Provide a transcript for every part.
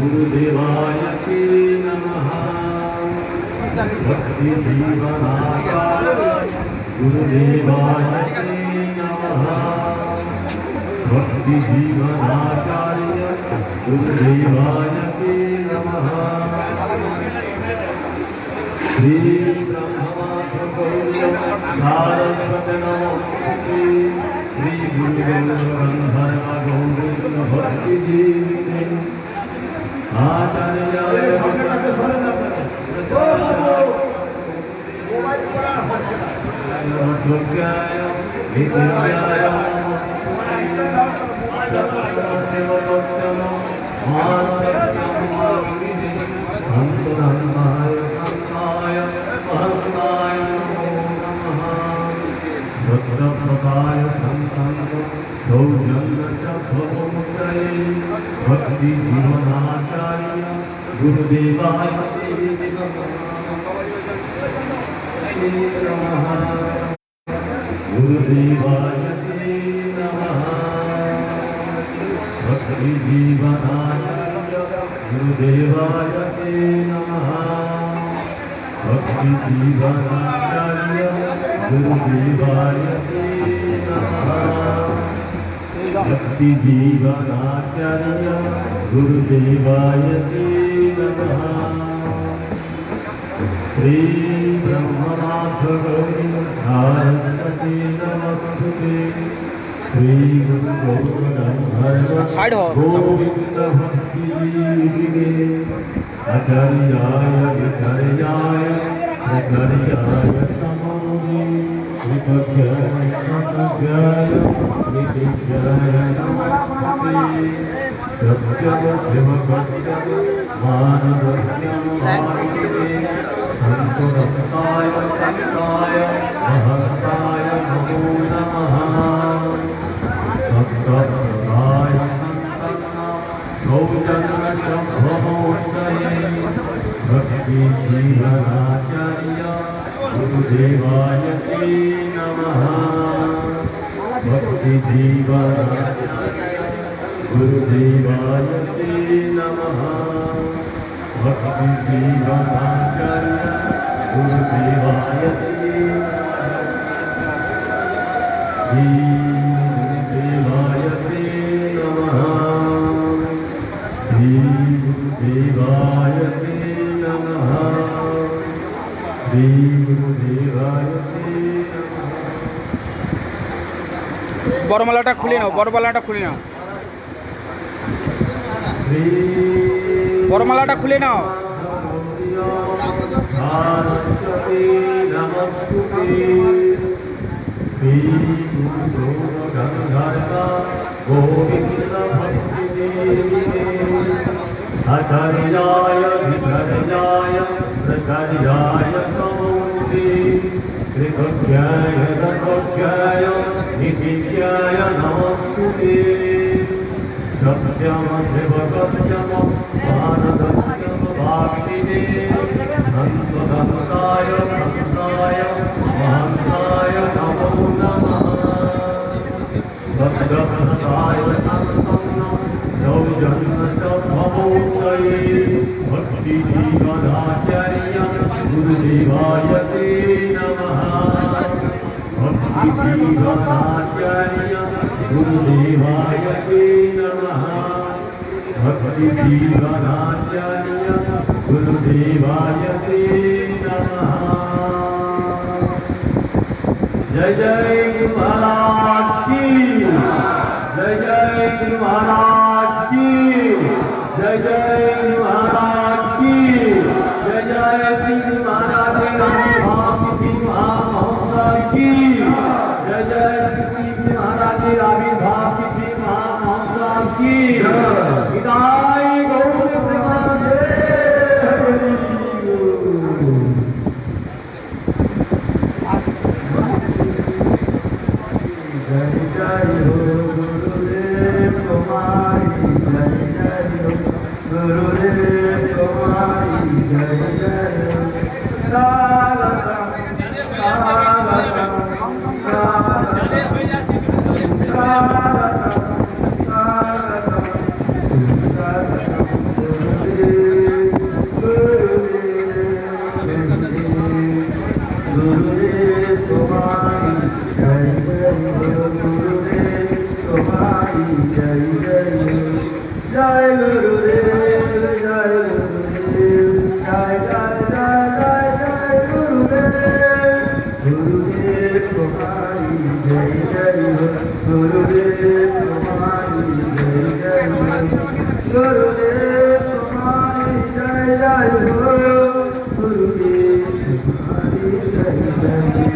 गुरुदेवाय नमः। भक्ति जीवनाचार्य गुरुदेवाय नमः। भक्ति जीवनाचार्य गुरुदेवाय नमः। श्री ब्रह्मवासुदेव नमोस्तुते। श्री गुरुगंधर्व गौरीन्द्र भक्ति जीविते आचार्याय भक्ति जीवनाचार्य गुरुदेवाय नमः। गुरुदेवाय नमः। भक्ति जीवनाचार्य गुरुदेवाय नमः। भक्ति जीवनाचार्य गुरुदेवाय नमः। भक्ति जीवनाचार्य गुरुदेवाय नमः। श्री ब्रह्मनाथ गौरी नमस्ते। श्री गुरु गौरंधर्व गोविंद भक्ति आचार्याय विचार्याय प्रचार्याय तमोनि विपज्याय सत्याय विदित्याय नमस्ते। सत्यं शिवभक्तं मानवस्य संतोषाय संताय महताय नमो नमः। भक्तप्रदाय गौजन्मशम्भवोदये भक्ति जीवनाचार्य गुरुदेवाय नमः। भक्ति जीवनाचार्य गुरुदेवाय नमः। भक्ति जीवनाचार्य गुरुदेवाय गुरुदेवाय नमः। श्री गुरुदेवाय नमः। श्री गुरुदेवाय বড়মালাটা খুলে নাও, বড়মালাটা খুলে নাও, বড়মালাটা খুলে নাও। आचार्याय विचार्याय प्रचार्याय तमोनि कृतज्ञाय रथोज्ञाय निधिज्ञाय नमस्ते। सत्यं शिवसत्यं मानदत्यं वाग्मिने संतदन्ताय संताय महन्ताय नमो नमः। भक्तप्रदाय सौजन्यशम्भवोदये भक्ति जीवनाचार्य गुरुदेवाय नमः। भक्ति जीवनाचार्य गुरुदेवाय नमः। भक्ति जीवनाचार्य गुरुदेवाय नमः। जय जय गुरु महाराज की जय जय गुरु महाराज की जय जय गुरु महाराज की जय जय श्री गुरु महाराज की जय जय श्री गुरु महाराज आविर्भाव की महामहोत्सव की विदाई गौर प्रेमानंदे जय जय हो गुरुदेव तुम्हारी जय जय हो गुरुदेव तुम्हारी जय जय हो स्वागतम स्वागतम जय गुरुदेव जय गुरुदेव जय जय जय जय जय गुरुदेव गुरुदेव तुम्हारी जय जय हो गुरुदेव तुम्हारी जय जय हो गुरुदेव तुम्हारी जय जय हो गुरुदेव तुम्हारी जय जय हो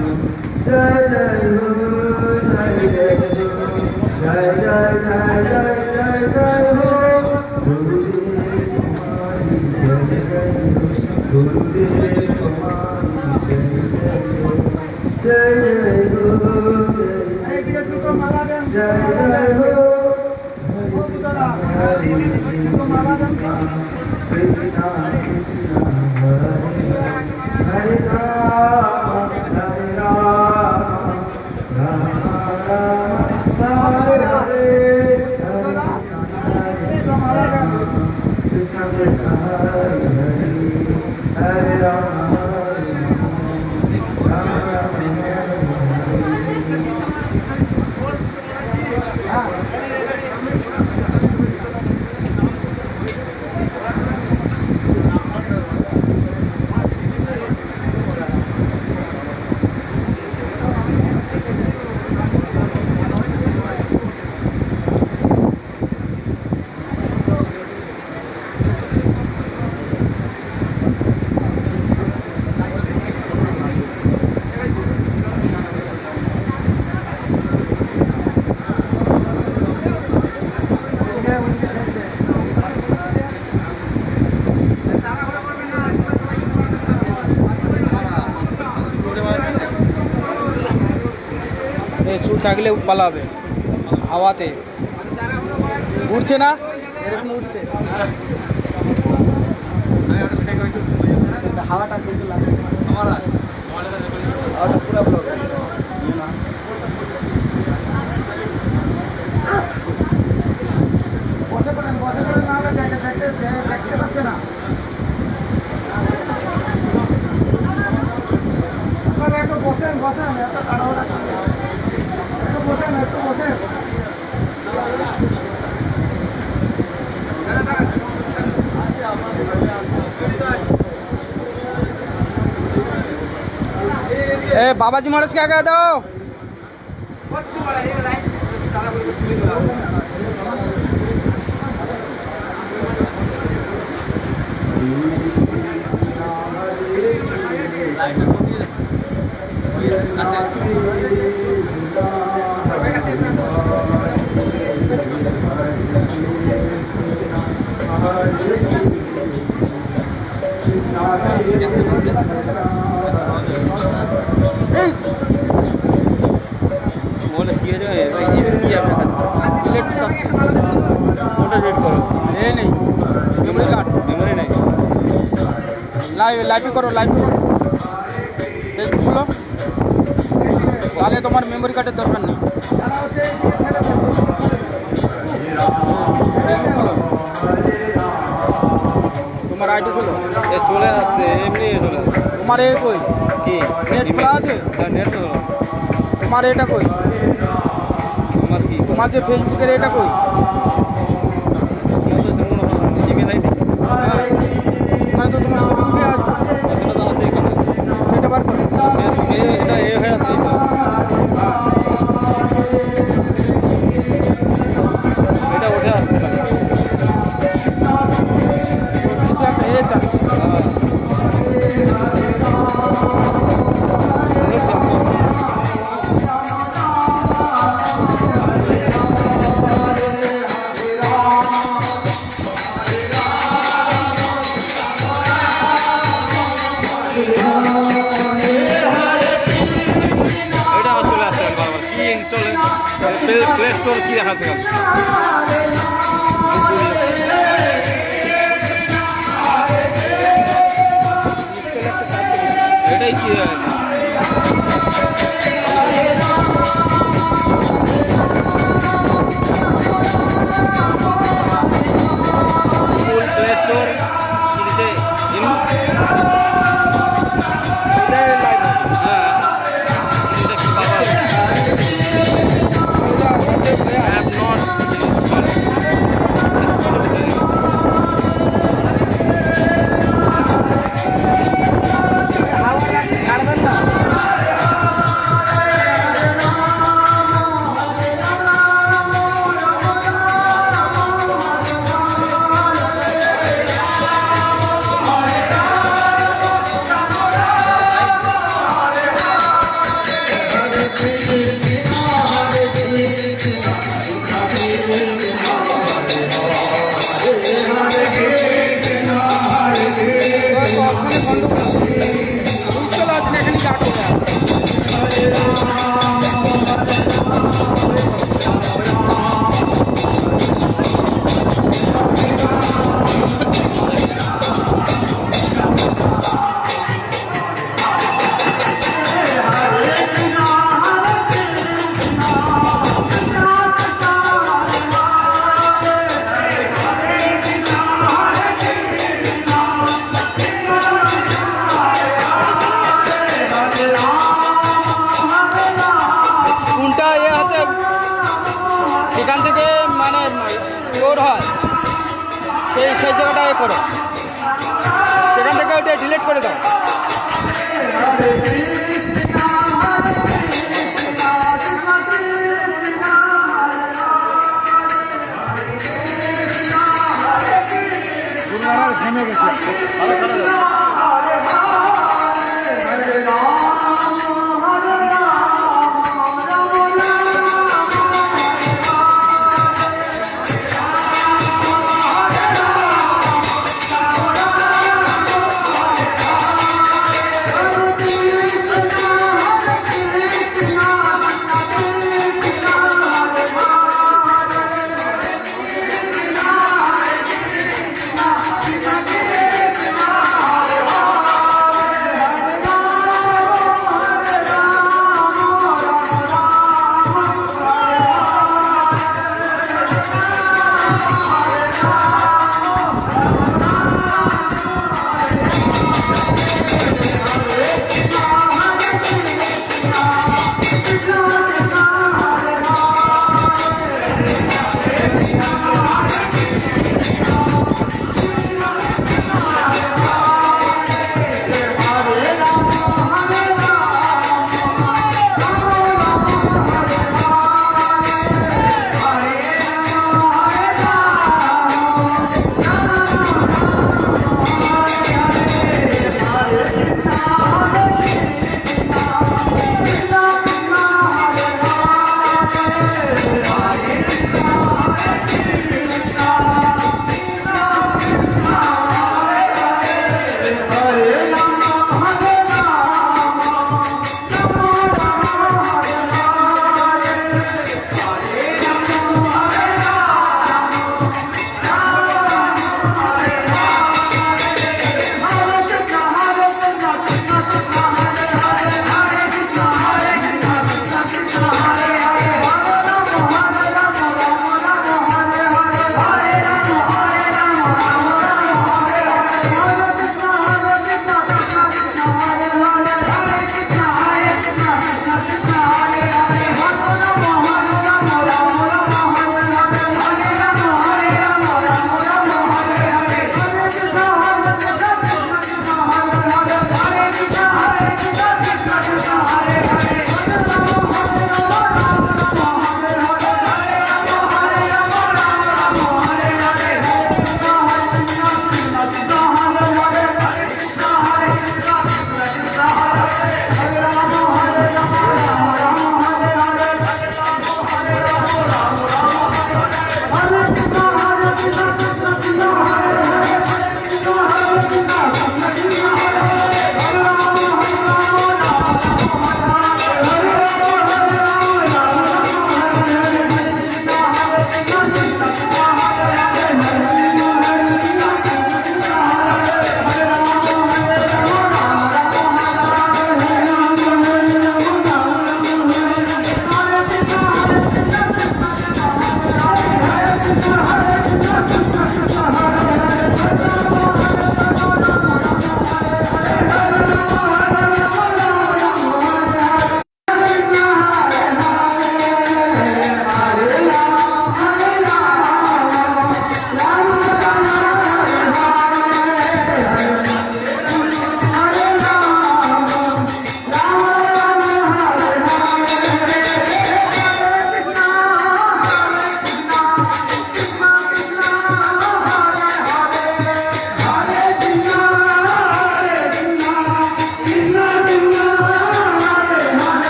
जय जय हो जय जय हो जय जय जय जय जय जय हो गुरुदेव तुम्हारी जय जय हो गुरुदेव तुम्हारी जय जय हो जय जय हो कृष्णा कृष्णा हरे राम हरे राम राम राम हरे हरे कृष्ण कृष्ण हरे हरे राम চুল থাকলে পালাবে হাওয়াতে উঠছে না এরকম উঠছে হাওয়াটা কিন্তু লাগছে হাওয়াটা পুরো ব্লক বসে পড়েন না হলে দেখতে পাচ্ছে না আপনারা একটু বসেন এত তাড়াহুড়া একটু বসেন ए बाबाजी महाराज क्या कह दो लाइव करो খুলো তাহলে তোমার মেমোরি কার্ডের দরকার নেই তোমার আইডি খুলো চলে আসছে এমনি চলে আসছে তোমার এই কই কি নেট খোলা আছে নেট তো তোমার এটা কই তোমার কি তোমার যে ফেসবুকের এটা কই মানে তো তোমার ফেসবুকে আছে সেটা বার করো এটা এ হয়ে আছে প্লে স্টোর কি দেখাচ্ছে? এটাই কি প্লে স্টোর এখান থেকে মানে স্টোর হয় সেই জায়গাটা করো, সেখান থেকে ওইটা ডিলিট করে দাও। ঘেমে গেছে।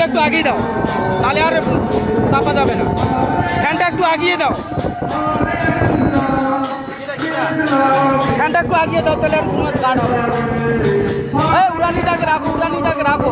একটু আগিয়ে দাও, তাহলে আর চাপা যাবে না। ফ্যানটা একটু আগিয়ে দাও, ফ্যানটা একটু আগিয়ে দাও, তাহলে আর তোমার গার্ড হবে। এই উড়ানিটাকে রাখো, উড়ানিটাকে রাখো।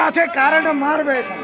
আছে কারেন্ট মারবে এখানে।